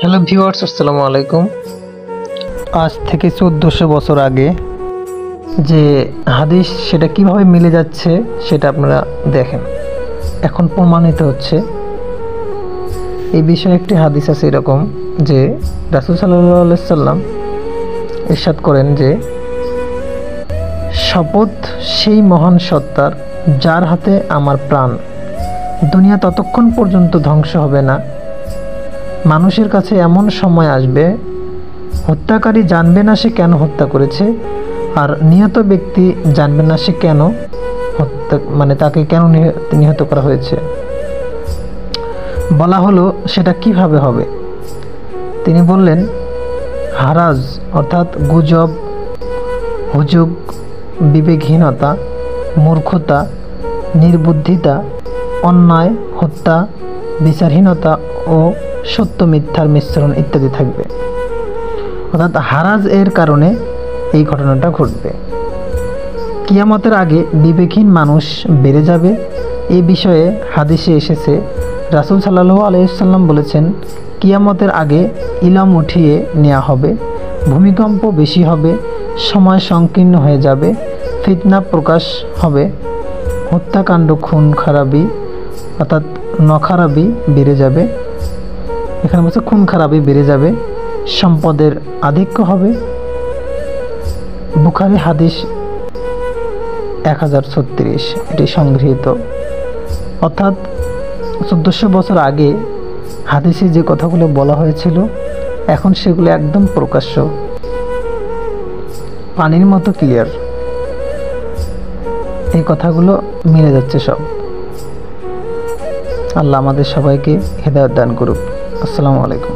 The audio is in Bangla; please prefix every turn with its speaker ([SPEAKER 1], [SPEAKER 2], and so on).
[SPEAKER 1] হ্যালো ভিউয়ার্স, আসসালামু আলাইকুম। আজ থেকে 1400 বছর আগে যে হাদিস সেটা কিভাবে মিলে যাচ্ছে সেটা আপনারা দেখেন, এখন প্রমাণিত হচ্ছে। এই বিষয়ে একটি হাদিস আছে এরকম যে রাসূল সাল্লাল্লাহু আলাইহি সাল্লাম ইরশাদ করেন যে, শপথ সেই মহান সত্তার যার হাতে আমার প্রাণ, দুনিয়া ততক্ষণ পর্যন্ত ধ্বংস হবে না, মানুষের কাছে এমন সময় আসবে হত্যাকারী জানবে না সে কেন হত্যা করেছে, আর নিহত ব্যক্তি জানবে না সে কেন হত্যা তাকে কেন নিহত করা হয়েছে। বলা হলো সেটা কিভাবে হবে। তিনি বললেন, হারাজ অর্থাৎ গুজব, হুজুগ, বিবেকহীনতা, মূর্খতা, নির্বুদ্ধিতা, অন্যায়, হত্যা, বিচারহীনতা ও সত্য মিথ্যার মিশ্রণ ইত্যাদি থাকবে। অর্থাৎ হারাজ এর কারণে এই ঘটনাটা ঘটবে। কিয়ামতের আগে বিবেকহীন মানুষ বেড়ে যাবে। এই বিষয়ে হাদিসে এসেছে, রাসূল সাল্লাল্লাহু আলাইহি সাল্লাম বলেছেন, কিয়ামতের আগে ইলম উঠিয়ে নেওয়া হবে, ভূমিকম্প বেশি হবে, সময় সংকীর্ণ হয়ে যাবে, ফিতনা প্রকাশ হবে, হত্যাকাণ্ড, খুন খারাপি অর্থাৎ নখারাপি বেড়ে যাবে। এখানে বলছে খুন খারাপি বেড়ে যাবে, সম্পদের আধিক্য হবে। বুখারী হাদিস 1036, এটি সংগৃহীত। অর্থাৎ 1400 বছর আগে হাদিসে যে কথাগুলো বলা হয়েছিল এখন সেগুলো একদম প্রকাশ্য, পানির মতো ক্লিয়ার। এই কথাগুলো মিলে যাচ্ছে সব। আল্লাহ আমাদের সবাইকে হেদায়েত দান করুক। আসসালামু আলাইকুম।